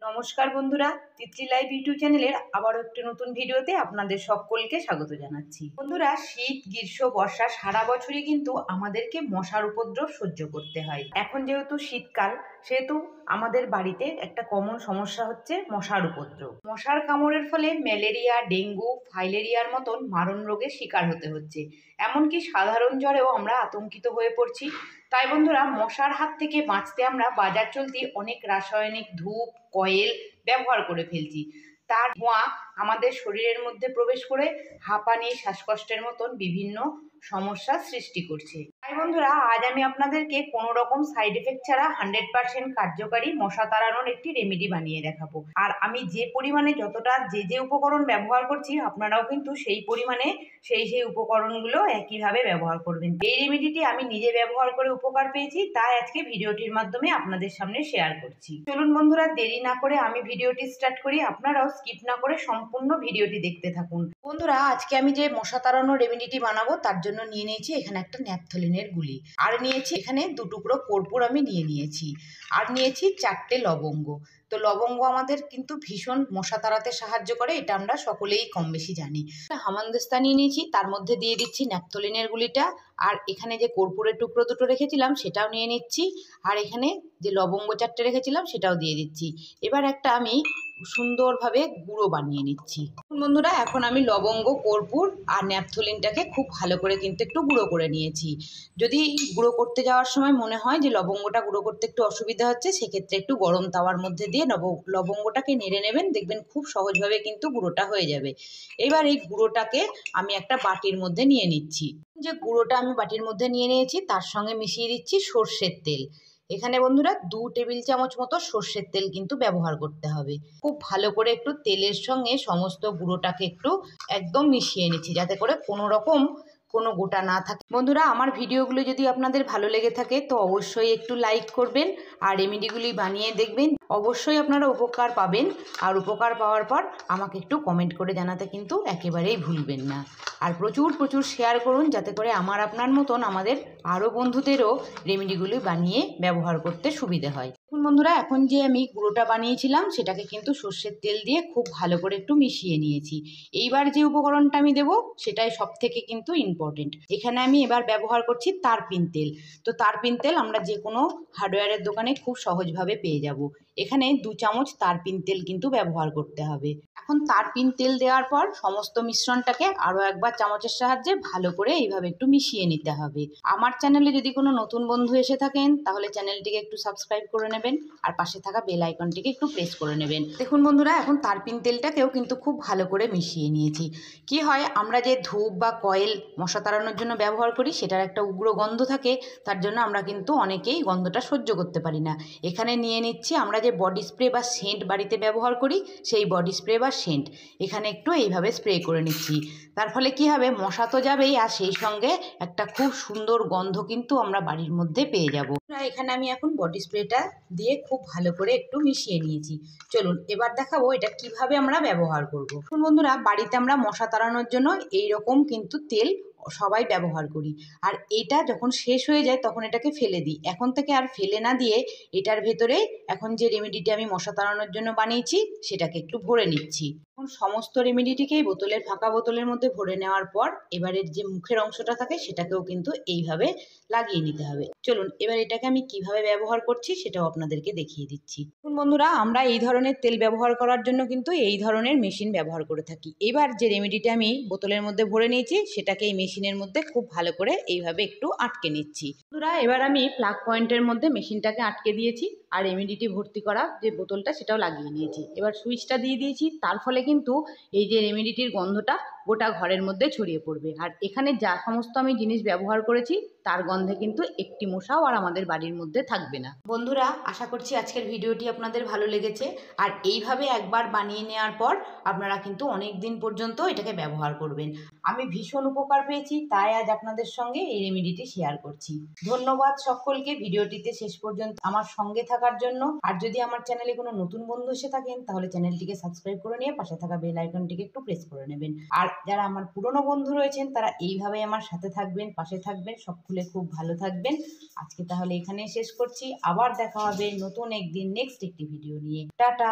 নমস্কার বন্ধুরা, Titli live YouTube চ্যানেলের আবারও একটি নতুন ভিডিওতে আপনাদের সকলকে স্বাগত জানাচ্ছি। বন্ধুরা, শীত গ্রীষ্ম বর্ষা সারা বছরই কিন্তু আমাদেরকে মশার উপদ্রব সহ্য করতে হয়। এখন যেহেতু শীতকাল, সেহেতু আমাদের বাড়িতে একটা কমন সমস্যা হচ্ছে মশার উপদ্রব। মশার কামড়ের ফলে ম্যালেরিয়া, ডেঙ্গু, ফাইলেরিয়ার মতন মারণ রোগের শিকার হতে হচ্ছে। এমনকি সাধারণ জ্বরেও আমরা আতঙ্কিত হয়ে পড়ছি। তাই বন্ধুরা, মশার হাত থেকে বাঁচতে আমরা বাজার চলতি অনেক রাসায়নিক ধূপ, কয়েল ব্যবহার করে ফেলছি। তার ধোঁয়া আমাদের শরীরের মধ্যে প্রবেশ করে হাঁপানি, শ্বাসকষ্টের মতন বিভিন্ন সমস্যার সৃষ্টি করছে। তাই বন্ধুরা, আজ আমি আপনাদেরকে কোনো রকম সাইড এফেক্ট ছাড়া 100% কার্যকারী মশা তাড়ানোর একটি রেমেডি বানিয়ে দেখাবো। আর আমি যে পরিমাণে যতটা যে উপকরণ ব্যবহার করছি, আপনারাও কিন্তু সেই পরিমাণে সেই উপকরণগুলো একইভাবে ব্যবহার করবেন। এই রেমেডিটি আমি নিজে ব্যবহার করে উপকার পেয়েছি, তাই আজকে ভিডিওটির মাধ্যমে আপনাদের সামনে শেয়ার করছি। চলুন বন্ধুরা, দেরি না করে আমি ভিডিওটি স্টার্ট করি। আপনারাও স্কিপ না করে সম্পূর্ণ ভিডিওটি দেখতে থাকুন। বন্ধুরা, আজকে আমি যে মশা তাড়ানোর রেমেডিটি বানাবো তার জন্য নিয়ে নিয়েছি এখানে একটা ন্যাপথলিনের গুলি, আর নিয়েছি এখানে 2 টুকরো কর্পূর আমি নিয়েছি, আর নিয়েছি 4টে লবঙ্গ। তো লবঙ্গ আমাদের কিন্তু ভীষণ মশা তাড়াতে সাহায্য করে, এটা আমরা সকলেই কম বেশি জানি। হামানদিস্তা নিয়ে নিয়েছি, তার মধ্যে দিয়ে দিচ্ছি ন্যাপথলিনের গুলিটা, আর এখানে যে কর্পূরের টুকরো দুটো রেখেছিলাম সেটাও নিয়ে নিচ্ছি, আর এখানে যে লবঙ্গ 4টে রেখেছিলাম সেটাও দিয়ে দিচ্ছি। এবার একটা আমি সুন্দরভাবে গুঁড়ো বানিয়ে নিচ্ছি। বন্ধুরা, এখন আমি লবঙ্গ, কর্পূর আর ন্যাপথলিনটাকে খুব ভালো করে কিন্তু একটু গুঁড়ো করে নিয়েছি। যদি গুঁড়ো করতে যাওয়ার সময় মনে হয় যে লবঙ্গটা গুঁড়ো করতে একটু অসুবিধা হচ্ছে, সেক্ষেত্রে একটু গরম তাওয়ার মধ্যে দিয়ে লবঙ্গটাকে নেড়ে নেবেন, দেখবেন খুব সহজভাবে কিন্তু গুঁড়োটা হয়ে যাবে। এবার এই গুঁড়োটাকে আমি একটা বাটির মধ্যে নিয়ে নিচ্ছি। যে গুঁড়োটা আমি বাটির মধ্যে নিয়ে নিয়েছি তার সঙ্গে মিশিয়ে দিচ্ছি সর্ষের তেল। এখানে বন্ধুরা 2 টেবিল চামচ মতো সর্ষের তেল কিন্তু ব্যবহার করতে হবে। খুব ভালো করে একটু তেলের সঙ্গে সমস্ত গুঁড়োটাকে একটু একদম মিশিয়ে নিচ্ছি, যাতে করে কোনো গোটা না থাকে। বন্ধুরা, আমার ভিডিওগুলো যদি আপনাদের ভালো লেগে থাকে তো অবশ্যই একটু লাইক করবেন, আর রেমেডিগুলি বানিয়ে দেখবেন, অবশ্যই আপনারা উপকার পাবেন। আর উপকার পাওয়ার পর আমাকে একটু কমেন্ট করে জানাতে কিন্তু একেবারেই ভুলবেন না। আর প্রচুর শেয়ার করুন, যাতে করে আপনার মতন আমাদের আরও বন্ধুদেরও রেমেডিগুলি বানিয়ে ব্যবহার করতে সুবিধে হয়। বন্ধুরা, এখন যে আমি গুঁড়োটা বানিয়েছিলাম সেটাকে কিন্তু সর্ষের তেল দিয়ে খুব ভালো করে একটু মিশিয়ে নিয়েছি। এইবার যে উপকরণটা আমি দেবো সেটাই সব থেকে কিন্তু ইম্পর্টেন্ট। এখানে আমি এবার ব্যবহার করছি তারপিন তেল। তো তারপিন তেল আমরা যে কোনো হার্ডওয়্যারের দোকানে খুব সহজভাবে পেয়ে যাব। এখানে 2 চামচ তারপিন তেল কিন্তু ব্যবহার করতে হবে। এখন তারপিন তেল দেওয়ার পর সমস্ত মিশ্রণটাকে আরও একবার চামচের সাহায্যে ভালো করে এইভাবে একটু মিশিয়ে নিতে হবে। আমার চ্যানেলে যদি কোনো নতুন বন্ধু এসে থাকেন তাহলে চ্যানেলটিকে একটু সাবস্ক্রাইব করে নেবেন, আর পাশে থাকা বেল আইকনটিকে একটু প্রেস করে নেবেন। দেখুন বন্ধুরা, এখন তারপিন তেলটাকেও কিন্তু খুব ভালো করে মিশিয়ে নিয়েছি। কি হয়, আমরা যে ধূপ বা কয়েল মশা তাড়ানোর জন্য ব্যবহার করি সেটার একটা উগ্র গন্ধ থাকে, তার জন্য আমরা কিন্তু অনেকেই গন্ধটা সহ্য করতে পারি না। এখানে নিয়ে নিচ্ছি আমরা যে বডি স্প্রে বা সেন্ট বাড়িতে ব্যবহার করি, সেই বডি স্প্রে বা সেন্ট এখানে একটু এইভাবে স্প্রে করে নিচ্ছি। তার ফলে কি হবে, মশা তো যাবেই, আর সেই সঙ্গে একটা খুব সুন্দর গন্ধ কিন্তু আমরা বাড়ির মধ্যে পেয়ে যাব। এখানে আমি এখন বডি স্প্রেটা দিয়ে খুব ভালো করে একটু মিশিয়ে নিয়েছি। চলুন এবার দেখাবো এটা কিভাবে আমরা ব্যবহার করব। বন্ধুরা, বাড়িতে আমরা মশা তাড়ানোর জন্য এইরকম কিন্তু তেল সবাই ব্যবহার করি, আর এটা যখন শেষ হয়ে যায় তখন এটাকে ফেলে দিই। এখন থেকে আর ফেলে না দিয়ে এটার ভেতরে এখন যে রেমেডিটি আমি মশা তাড়ানোর জন্য বানিয়েছি সেটাকে একটু ভরে নিচ্ছি। এখন সমস্ত রেমেডিটিকেই ফাঁকা বোতলের মধ্যে ভরে নেওয়ার পর এবারের যে মুখের অংশটা থাকে সেটাকেও কিন্তু এইভাবে লাগিয়ে নিতে হবে। চলুন এবার এটাকে আমি কিভাবে ব্যবহার করছি সেটাও আপনাদেরকে দেখিয়ে দিচ্ছি। বন্ধুরা, আমরা এই ধরনের তেল ব্যবহার করার জন্য কিন্তু এই ধরনের মেশিন ব্যবহার করে থাকি। এবার যে রেমেডিটা আমি বোতলের মধ্যে ভরে নিয়েছি সেটাকে এই মেশিনের মধ্যে খুব ভালো করে এইভাবে একটু আটকে নিচ্ছি। বন্ধুরা, এবার আমি প্লাগ পয়েন্টের মধ্যে মেশিনটাকে আটকে দিয়েছি, আর রেমেডিটি ভর্তি করা যে বোতলটা সেটাও লাগিয়ে নিয়েছি। এবার সুইচটা দিয়ে দিয়েছি, তার ফলে কিন্তু এই যে রেমেডিটির গন্ধটা গোটা ঘরের মধ্যে ছড়িয়ে পড়বে। আর এখানে যা সমস্ত আমি জিনিস ব্যবহার করেছি তার গন্ধে কিন্তু একটি মশাও আর আমাদের বাড়ির মধ্যে থাকবে না। বন্ধুরা, আশা করছি আজকের ভিডিওটি আপনাদের ভালো লেগেছে, আর এইভাবে একবার বানিয়ে নেওয়ার পর আপনারা কিন্তু অনেক দিন পর্যন্ত এটাকে ব্যবহার করবেন। আমি ভীষণ উপকার পেয়েছি, তাই আজ আপনাদের সঙ্গে এই রেমেডিটি শেয়ার করছি। ধন্যবাদ সকলকে ভিডিওটিতে শেষ পর্যন্ত আমার সঙ্গে থাকার জন্য। আর যদি আমার চ্যানেলে কোনো নতুন বন্ধু এসে থাকেন তাহলে চ্যানেলটিকে সাবস্ক্রাইব করে নিয়ে পাশে থাকা বেল আইকনটিকে একটু প্রেস করে নেবেন। আর যারা আমার পুরনো বন্ধু রয়েছেন তারা এইভাবে আমার সাথে থাকবেন, পাশে থাকবেন, সকলে খুব ভালো থাকবেন। আজকে তাহলে এখানে শেষ করছি, আবার দেখা হবে নতুন একদিন নেক্সট একটি ভিডিও নিয়ে। টাটা।